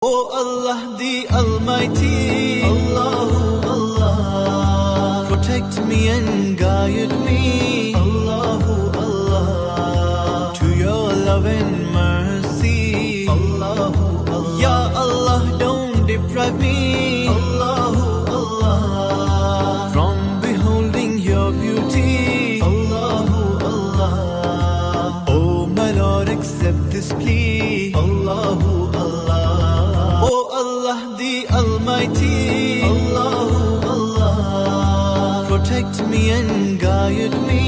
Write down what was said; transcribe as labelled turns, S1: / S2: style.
S1: O Allah the Almighty, Allahu Allah, protect me and guide me, Allahu Allah, to your love and mercy, Allahu Allah. Ya Allah, don't deprive me, Allahu Allah, from beholding your beauty, Allahu Allah. Oh my Lord, accept this plea, Allahu Allah. O Allah the Almighty, Allahu Allah, protect me and guide me.